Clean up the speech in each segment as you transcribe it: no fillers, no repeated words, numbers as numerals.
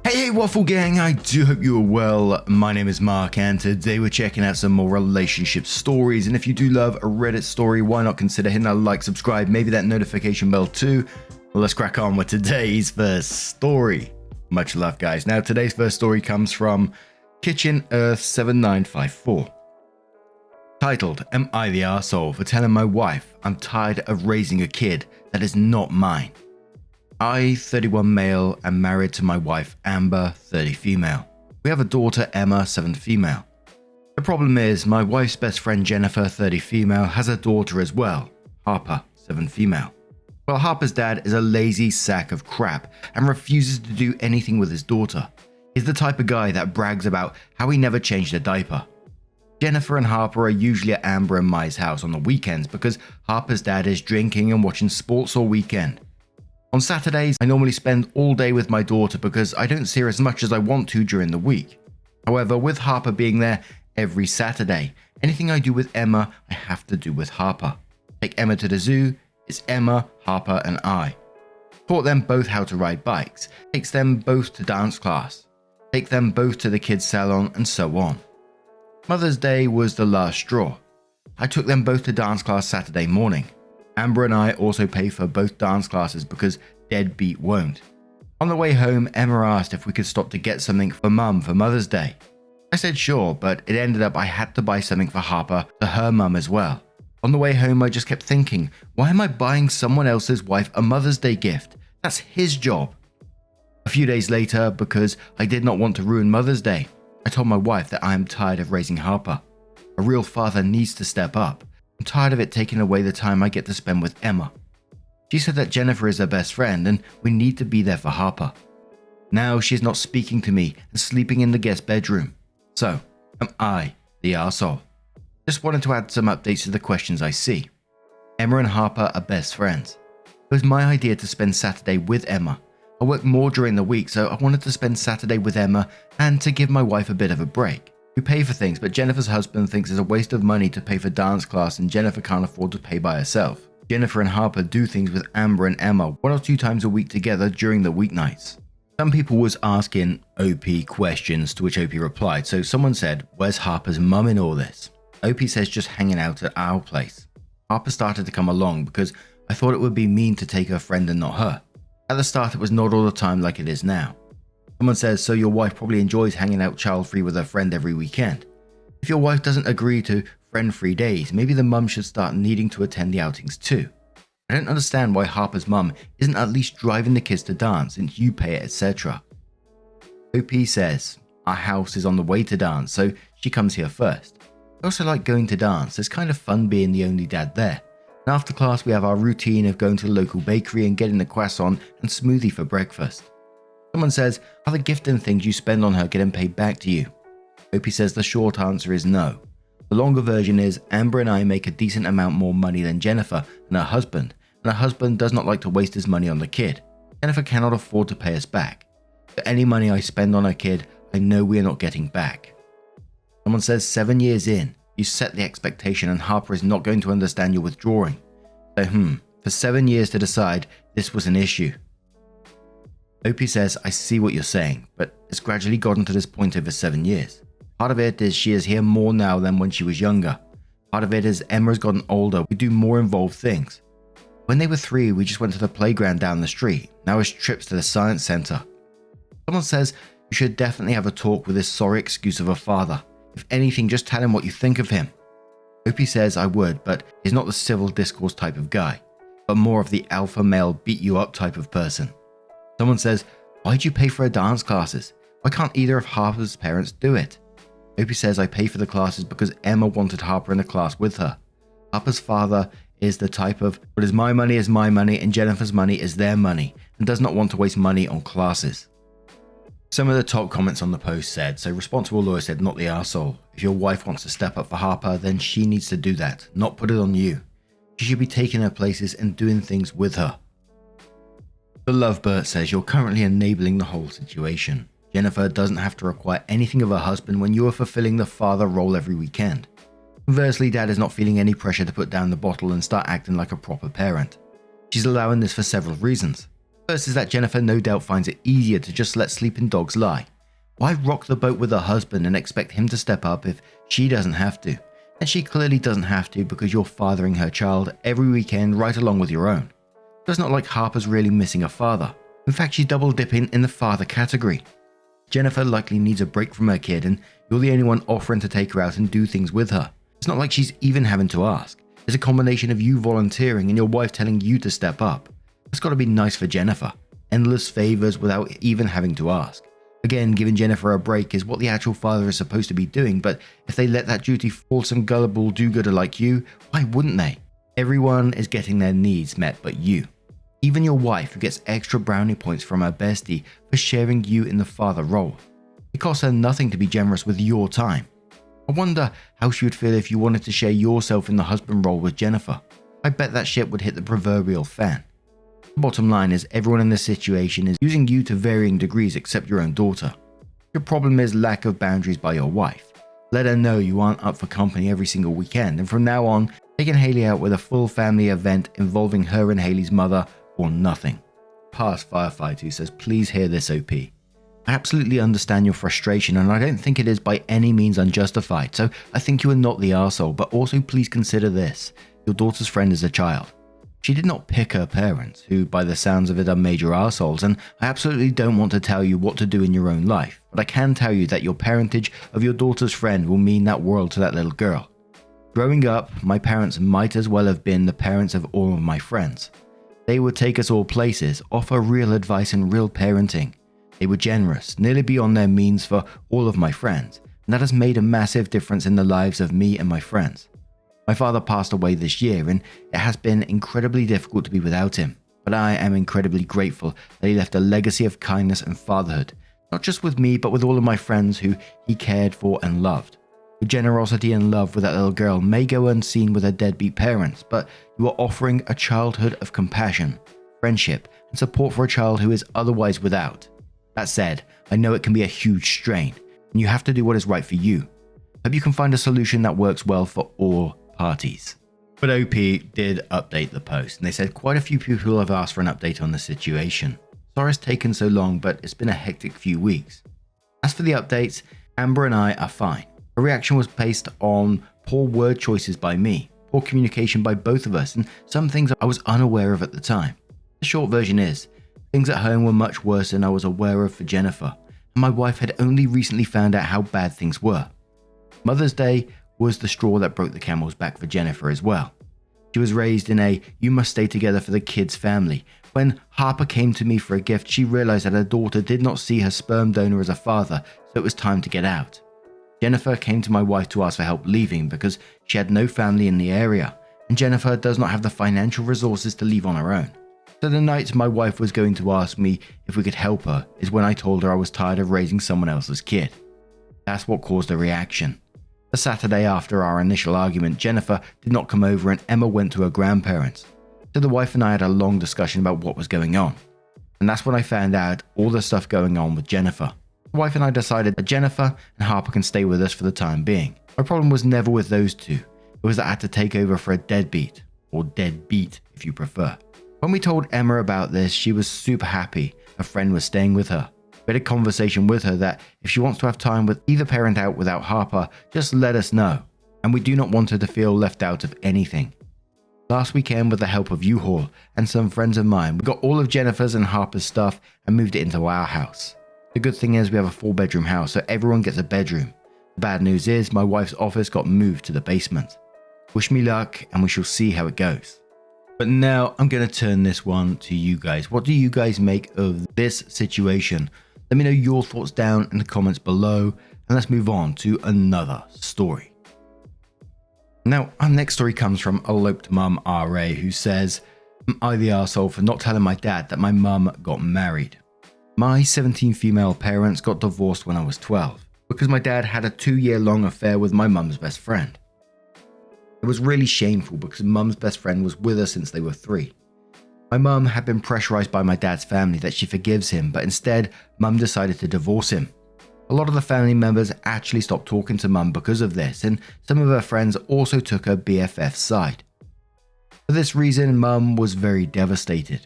Hey Waffle Gang, I do hope you are well. My name is Mark and today we're checking out some more relationship stories, and if you do love a Reddit story, why not consider hitting that like, subscribe, maybe that notification bell too. Well, let's crack on with today's first story. Much love guys. Now today's first story comes from Kitchen Earth 7954. Titled, Am I the Arsehole for telling my wife I'm tired of raising a kid that is not mine? I, 31 male, am married to my wife Amber, 30 female. We have a daughter Emma, 7 female. The problem is my wife's best friend Jennifer, 30 female, has a daughter as well, Harper, 7 female. Well, Harper's dad is a lazy sack of crap and refuses to do anything with his daughter. He's the type of guy that brags about how he never changed a diaper. Jennifer and Harper are usually at Amber and Mai's house on the weekends because Harper's dad is drinking and watching sports all weekend. On Saturdays, I normally spend all day with my daughter because I don't see her as much as I want to during the week. However, with Harper being there every Saturday, anything I do with Emma, I have to do with Harper. Take Emma to the zoo, it's Emma, Harper and I. Taught them both how to ride bikes, takes them both to dance class, take them both to the kids salon and so on. Mother's Day was the last straw. I took them both to dance class Saturday morning. Amber and I also pay for both dance classes because deadbeat won't. On the way home, Emma asked if we could stop to get something for Mum for Mother's Day. I said sure, but it ended up I had to buy something for Harper to her mum as well. On the way home, I just kept thinking, why am I buying someone else's wife a Mother's Day gift? That's his job. A few days later, because I did not want to ruin Mother's Day, I told my wife that I am tired of raising Harper. A real father needs to step up. I'm tired of it taking away the time I get to spend with Emma. She said that Jennifer is her best friend and we need to be there for Harper. Now she is not speaking to me and sleeping in the guest bedroom. So, am I the arsehole? Just wanted to add some updates to the questions I see. Emma and Harper are best friends. It was my idea to spend Saturday with Emma. I work more during the week, so I wanted to spend Saturday with Emma and to give my wife a bit of a break. We pay for things, but Jennifer's husband thinks it's a waste of money to pay for dance class and Jennifer can't afford to pay by herself. Jennifer and Harper do things with Amber and Emma 1 or 2 times a week together during the weeknights. Some people was asking OP questions, to which OP replied. So someone said, where's Harper's mum in all this? OP says just hanging out at our place. Harper started to come along because I thought it would be mean to take her friend and not her. At the start it was not all the time like it is now. Someone says, so your wife probably enjoys hanging out child-free with her friend every weekend. If your wife doesn't agree to friend-free days, maybe the mum should start needing to attend the outings too. I don't understand why Harper's mum isn't at least driving the kids to dance since you pay it, etc. OP says, our house is on the way to dance, so she comes here first. I also like going to dance, it's kind of fun being the only dad there. And after class we have our routine of going to the local bakery and getting the croissant and smoothie for breakfast. Someone says, are the gift and things you spend on her getting paid back to you? OP says the short answer is no. The longer version is Amber and I make a decent amount more money than Jennifer and her husband does not like to waste his money on the kid. Jennifer cannot afford to pay us back. For any money I spend on her kid, I know we are not getting back. Someone says 7 years in, you set the expectation and Harper is not going to understand your withdrawing. So for 7 years to decide this was an issue. OP says, I see what you're saying, but it's gradually gotten to this point over 7 years. Part of it is she is here more now than when she was younger. Part of it is Emma has gotten older, we do more involved things. When they were 3, we just went to the playground down the street. Now it's trips to the science center. Someone says, you should definitely have a talk with this sorry excuse of a father. If anything, just tell him what you think of him. OP says I would, but he's not the civil discourse type of guy, but more of the alpha male beat you up type of person. Someone says, why'd you pay for her dance classes? Why can't either of Harper's parents do it? OP says I pay for the classes because Emma wanted Harper in the class with her. Harper's father is the type of, what is my money and Jennifer's money is their money and does not want to waste money on classes. Some of the top comments on the post said, so Responsible Lawyer said, not the arsehole. If your wife wants to step up for Harper, then she needs to do that, not put it on you. She should be taking her places and doing things with her. The Lovebird says you're currently enabling the whole situation. Jennifer doesn't have to require anything of her husband when you are fulfilling the father role every weekend. Conversely, dad is not feeling any pressure to put down the bottle and start acting like a proper parent. She's allowing this for several reasons. First is that Jennifer no doubt finds it easier to just let sleeping dogs lie. Why rock the boat with her husband and expect him to step up if she doesn't have to? And she clearly doesn't have to because you're fathering her child every weekend right along with your own. So it's not like Harper's really missing a father. In fact, she's double dipping in the father category. Jennifer likely needs a break from her kid and you're the only one offering to take her out and do things with her. It's not like she's even having to ask. It's a combination of you volunteering and your wife telling you to step up. It's got to be nice for Jennifer. Endless favors without even having to ask. Again, giving Jennifer a break is what the actual father is supposed to be doing, but if they let that duty fall to some gullible do-gooder like you, why wouldn't they? Everyone is getting their needs met but you. Even your wife, who gets extra brownie points from her bestie for sharing you in the father role. It costs her nothing to be generous with your time. I wonder how she would feel if you wanted to share yourself in the husband role with Jennifer. I bet that shit would hit the proverbial fan. The bottom line is everyone in this situation is using you to varying degrees except your own daughter. Your problem is lack of boundaries by your wife. Let her know you aren't up for company every single weekend, and from now on, taking Haley out with a full family event involving her and Haley's mother or nothing. Past Firefighter who says, please hear this OP. I absolutely understand your frustration and I don't think it is by any means unjustified, so I think you are not the arsehole, but also please consider this. Your daughter's friend is a child. She did not pick her parents, who by the sounds of it are major arseholes, and I absolutely don't want to tell you what to do in your own life, but I can tell you that your parentage of your daughter's friend will mean that world to that little girl. Growing up, my parents might as well have been the parents of all of my friends. They would take us all places, offer real advice and real parenting. They were generous, nearly beyond their means for all of my friends, and that has made a massive difference in the lives of me and my friends. My father passed away this year and it has been incredibly difficult to be without him, but I am incredibly grateful that he left a legacy of kindness and fatherhood, not just with me but with all of my friends who he cared for and loved. Your generosity and love with that little girl may go unseen with her deadbeat parents, but you are offering a childhood of compassion, friendship, and support for a child who is otherwise without. That said, I know it can be a huge strain, and you have to do what is right for you. Hope you can find a solution that works well for all parties. But OP did update the post, and they said quite a few people have asked for an update on the situation. Sorry it's taken so long, but it's been a hectic few weeks. As for the updates, Amber and I are fine. Her reaction was based on poor word choices by me, poor communication by both of us, and some things I was unaware of at the time. The short version is, things at home were much worse than I was aware of for Jennifer, and my wife had only recently found out how bad things were. Mother's Day was the straw that broke the camel's back for Jennifer as well. She was raised in a you must stay together for the kids family. When Harper came to me for a gift, she realized that her daughter did not see her sperm donor as a father, so it was time to get out. Jennifer came to my wife to ask for help leaving because she had no family in the area, and Jennifer does not have the financial resources to leave on her own. So the night my wife was going to ask me if we could help her is when I told her I was tired of raising someone else's kid. That's what caused the reaction. The Saturday after our initial argument, Jennifer did not come over and Emma went to her grandparents. So the wife and I had a long discussion about what was going on. And that's when I found out all the stuff going on with Jennifer. The wife and I decided that Jennifer and Harper can stay with us for the time being. My problem was never with those two. It was that I had to take over for a deadbeat, or deadbeat if you prefer. When we told Emma about this, she was super happy a friend was staying with her. We had a conversation with her that if she wants to have time with either parent out without Harper, just let us know. And we do not want her to feel left out of anything. Last weekend, with the help of U-Haul and some friends of mine, we got all of Jennifer's and Harper's stuff and moved it into our house. The good thing is we have a 4-bedroom house, so everyone gets a bedroom. The bad news is my wife's office got moved to the basement. Wish me luck and we shall see how it goes. But now I'm going to turn this one to you guys. What do you guys make of this situation? Let me know your thoughts down in the comments below, and let's move on to another story. Now, our next story comes from Eloped Mum RA, who says, "Am I the arsehole for not telling my dad that my mum got married? My 17 female parents got divorced when I was 12, because my dad had a 2-year-long affair with my mum's best friend. It was really shameful because mum's best friend was with her since they were 3. My mum had been pressurized by my dad's family that she forgives him, but instead, mum decided to divorce him. A lot of the family members actually stopped talking to mum because of this, and some of her friends also took her BFF's side. For this reason, mum was very devastated.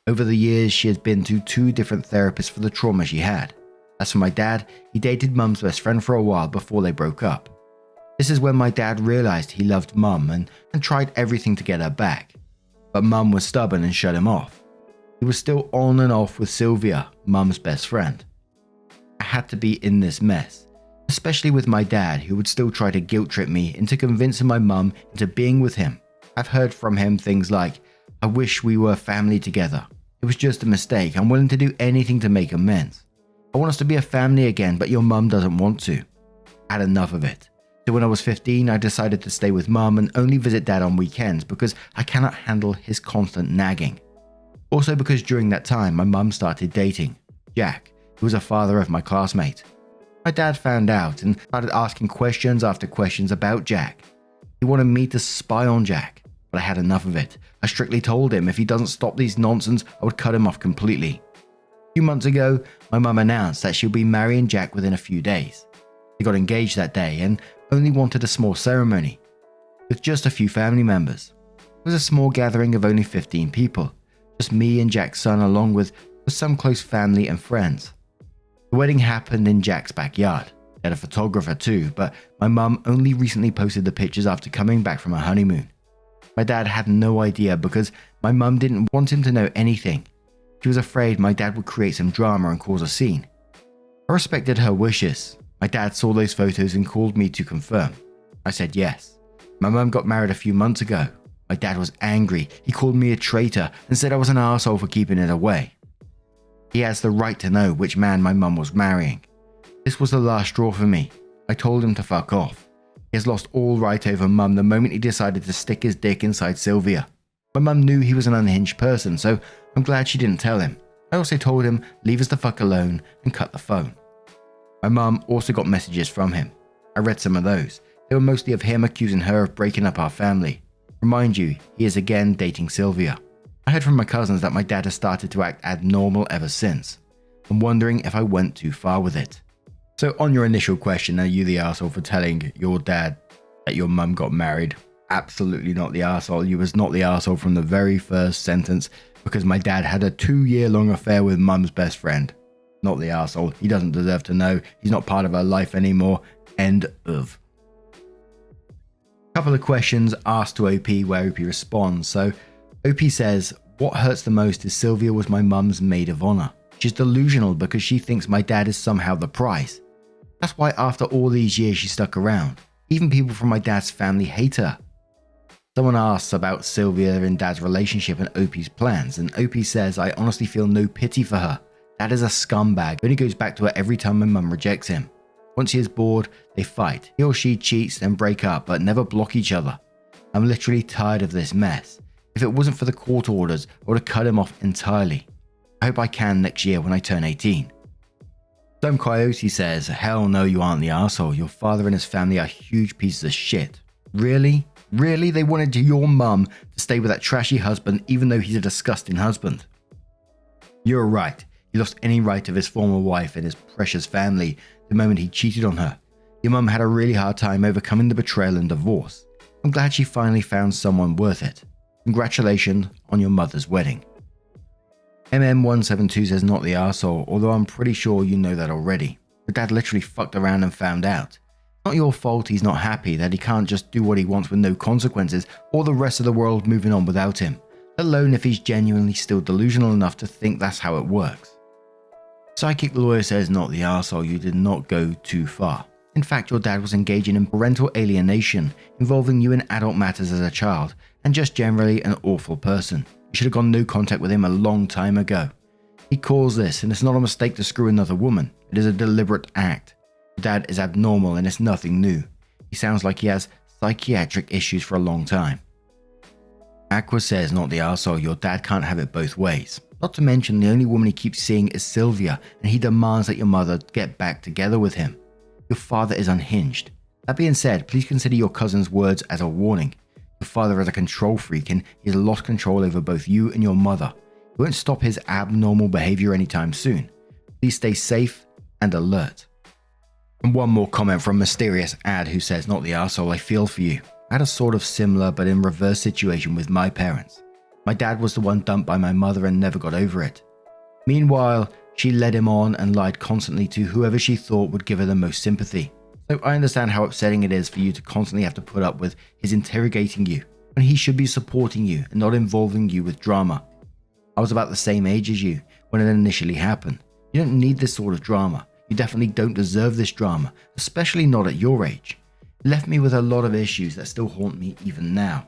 Over the years, she has been to 2 different therapists for the trauma she had. As for my dad, he dated Mum's best friend for a while before they broke up. This is when my dad realized he loved Mum and tried everything to get her back. But Mum was stubborn and shut him off. He was still on and off with Sylvia, Mum's best friend. I had to be in this mess, especially with my dad, who would still try to guilt trip me into convincing my mum into being with him. I've heard from him things like, "I wish we were family together. It was just a mistake. I'm willing to do anything to make amends. I want us to be a family again, but your mum doesn't want to." I had enough of it. So when I was 15, I decided to stay with Mum and only visit Dad on weekends because I cannot handle his constant nagging. Also because during that time, my mum started dating Jack, who was a father of my classmate. My dad found out and started asking questions after questions about Jack. He wanted me to spy on Jack, but I had enough of it. I strictly told him if he doesn't stop these nonsense, I would cut him off completely. A few months ago, my mum announced that she'll be marrying Jack within a few days. They got engaged that day and only wanted a small ceremony, with just a few family members. It was a small gathering of only 15 people, just me and Jack's son along with some close family and friends. The wedding happened in Jack's backyard. They had a photographer too, but my mum only recently posted the pictures after coming back from her honeymoon. My dad had no idea because my mum didn't want him to know anything. She was afraid my dad would create some drama and cause a scene. I respected her wishes. My dad saw those photos and called me to confirm. I said yes. My mum got married a few months ago. My dad was angry. He called me a traitor and said I was an arsehole for keeping it away. He has the right to know which man my mum was marrying. This was the last straw for me. I told him to fuck off. He has lost all right over Mum the moment he decided to stick his dick inside Sylvia. My mum knew he was an unhinged person, so I'm glad she didn't tell him. I also told him leave us the fuck alone and cut the phone. My mum also got messages from him. I read some of those. They were mostly of him accusing her of breaking up our family. Remind you, he is again dating Sylvia. I heard from my cousins that my dad has started to act abnormal ever since. I'm wondering if I went too far with it. So on your initial question, are you the arsehole for telling your dad that your mum got married? Absolutely not the arsehole. You was not the arsehole from the very first sentence because my dad had a 2-year-long affair with Mum's best friend. Not the arsehole. He doesn't deserve to know. He's not part of her life anymore. End of. Couple of questions asked to OP where OP responds. So OP says, what hurts the most is Sylvia was my mum's maid of honor. She's delusional because she thinks my dad is somehow the prize. That's why after all these years she stuck around. Even people from my dad's family hate her. Someone asks about Sylvia and Dad's relationship and OP's plans, and OP says, I honestly feel no pity for her. Dad is a scumbag, only goes back to her every time my mum rejects him. Once he is bored, they fight. He or she cheats, then break up, but never block each other. I'm literally tired of this mess. If it wasn't for the court orders, I would have cut him off entirely. I hope I can next year when I turn 18. Some Coyote says, hell no, you aren't the arsehole. Your father and his family are huge pieces of shit. Really? Really? They wanted your mum to stay with that trashy husband even though he's a disgusting husband. You're right. He lost any right of his former wife and his precious family the moment he cheated on her. Your mum had a really hard time overcoming the betrayal and divorce. I'm glad she finally found someone worth it. Congratulations on your mother's wedding. MM172 says not the arsehole, although I'm pretty sure you know that already. Your dad literally fucked around and found out. Not your fault he's not happy that he can't just do what he wants with no consequences or the rest of the world moving on without him, let alone if he's genuinely still delusional enough to think that's how it works. Psychic Lawyer says not the arsehole, you did not go too far. In fact, your dad was engaging in parental alienation, involving you in adult matters as a child, and just generally an awful person. You should have gone no contact with him a long time ago. He caused this, and it's not a mistake to screw another woman. It is a deliberate act. Your dad is abnormal and it's nothing new. He sounds like he has psychiatric issues for a long time. Aqua says not the arsehole, your dad can't have it both ways. Not to mention the only woman he keeps seeing is Sylvia, and he demands that your mother get back together with him. Your father is unhinged. That being said, please consider your cousin's words as a warning. Your father is a control freak and he has lost control over both you and your mother. He won't stop his abnormal behavior anytime soon. Please stay safe and alert. And one more comment from Mysterious Ad who says, not the arsehole, I feel for you. I had a sort of similar but in reverse situation with my parents. My dad was the one dumped by my mother and never got over it. Meanwhile, she led him on and lied constantly to whoever she thought would give her the most sympathy. So I understand how upsetting it is for you to constantly have to put up with his interrogating you when he should be supporting you and not involving you with drama. I was about the same age as you when it initially happened. You don't need this sort of drama. You definitely don't deserve this drama, especially not at your age. It left me with a lot of issues that still haunt me even now.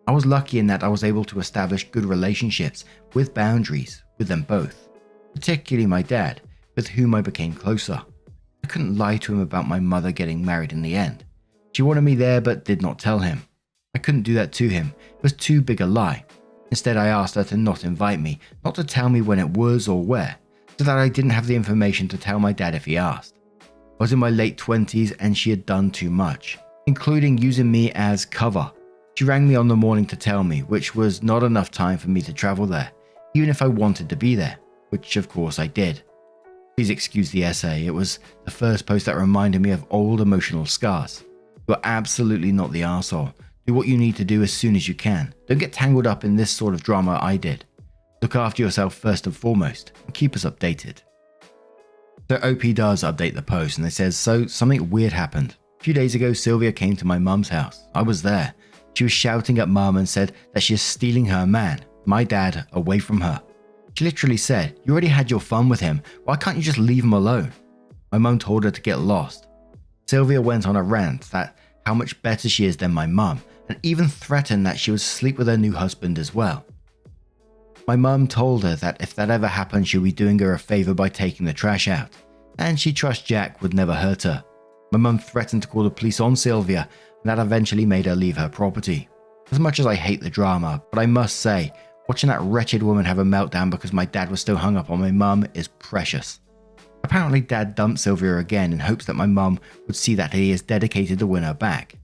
I was lucky in that I was able to establish good relationships with boundaries with them both, particularly my dad, with whom I became closer. I couldn't lie to him about my mother getting married in the end. She wanted me there but did not tell him. I couldn't do that to him. It was too big a lie. Instead, I asked her to not invite me, not to tell me when it was or where, so that I didn't have the information to tell my dad if he asked. I was in my late 20s and she had done too much, including using me as cover. She rang me on the morning to tell me, which was not enough time for me to travel there, even if I wanted to be there, which of course I did. Please excuse the essay, it was the first post that reminded me of old emotional scars. You are absolutely not the arsehole. Do what you need to do as soon as you can. Don't get tangled up in this sort of drama I did. Look after yourself first and foremost, and keep us updated. So OP does update the post and it says, so something weird happened. A few days ago, Sylvia came to my mum's house. I was there. She was shouting at mum and said that she is stealing her man, my dad, away from her. She literally said, you already had your fun with him, why can't you just leave him alone? My mum told her to get lost. Sylvia went on a rant that how much better she is than my mum, and even threatened that she would sleep with her new husband as well. My mum told her that if that ever happened, she'll be doing her a favor by taking the trash out, and she trusts Jack would never hurt her. My mum threatened to call the police on Sylvia, and that eventually made her leave her property. As much as I hate the drama, but I must say, watching that wretched woman have a meltdown because my dad was still hung up on my mum is precious. Apparently dad dumped Sylvia again in hopes that my mum would see that he is dedicated to win her back.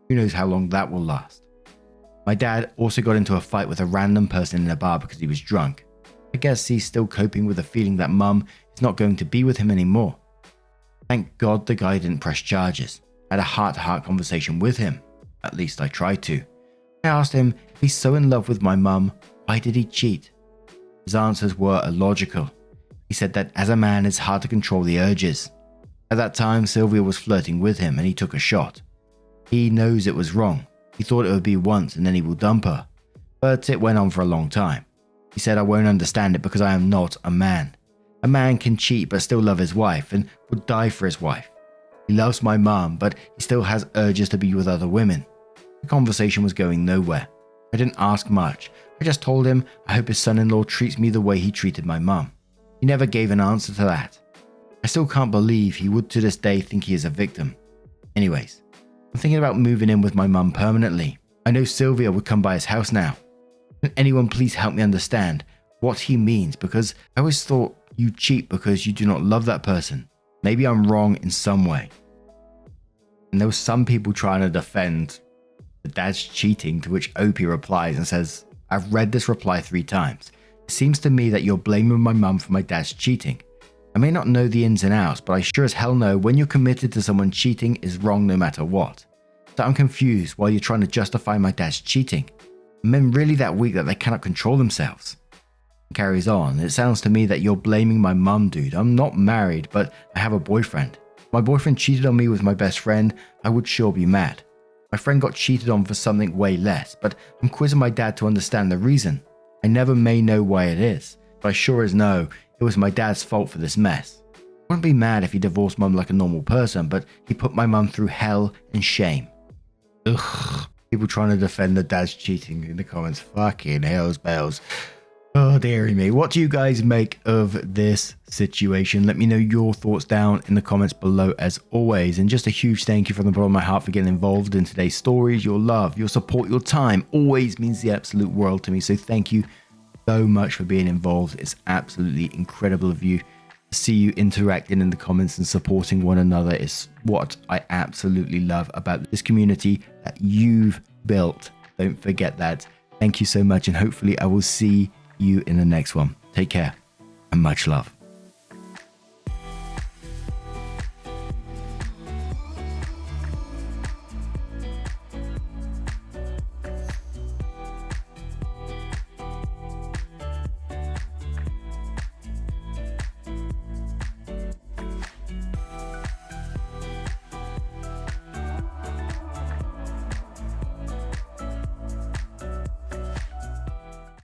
Who knows how long that will last. My dad also got into a fight with a random person in a bar because he was drunk. I guess he's still coping with the feeling that mum is not going to be with him anymore. Thank God the guy didn't press charges. I had a heart-to-heart conversation with him. At least I tried to. I asked him if he's so in love with my mum, why did he cheat? His answers were illogical. He said that as a man it's hard to control the urges. At that time Sylvia was flirting with him and he took a shot. He knows it was wrong. He thought it would be once and then he will dump her. But it went on for a long time. He said I won't understand it because I am not a man. A man can cheat but still love his wife and would die for his wife. He loves my mum but he still has urges to be with other women. The conversation was going nowhere. I didn't ask much. I just told him I hope his son-in-law treats me the way he treated my mum. He never gave an answer to that. I still can't believe he would to this day think he is a victim. Anyways, I'm thinking about moving in with my mum permanently. I know Sylvia would come by his house now. Can anyone please help me understand what he means, because I always thought you cheat because you do not love that person. Maybe I'm wrong in some way. And there were some people trying to defend the dad's cheating, to which OP replies and says, I've read this reply 3 times. It seems to me that you're blaming my mum for my dad's cheating. I may not know the ins and outs, but I sure as hell know when you're committed to someone, cheating is wrong no matter what. So I'm confused why you're trying to justify my dad's cheating. Are men really that weak that they cannot control themselves? It carries on. It sounds to me that you're blaming my mum, dude. I'm not married, but I have a boyfriend. If my boyfriend cheated on me with my best friend, I would sure be mad. My friend got cheated on for something way less, but I'm quizzing my dad to understand the reason. I never may know why it is, but I sure as know it was my dad's fault for this mess. I wouldn't be mad if he divorced mum like a normal person, but he put my mum through hell and shame. Ugh. People trying to defend the dad's cheating in the comments. Fucking hell's bells. Oh, dearie me. What do you guys make of this situation? Let me know your thoughts down in the comments below as always. And just a huge thank you from the bottom of my heart for getting involved in today's stories. Your love, your support, your time always means the absolute world to me. So thank you so much for being involved. It's absolutely incredible of you. To see you interacting in the comments and supporting one another is what I absolutely love about this community that you've built. Don't forget that. Thank you so much, and hopefully I will see you in the next one. Take care and much love.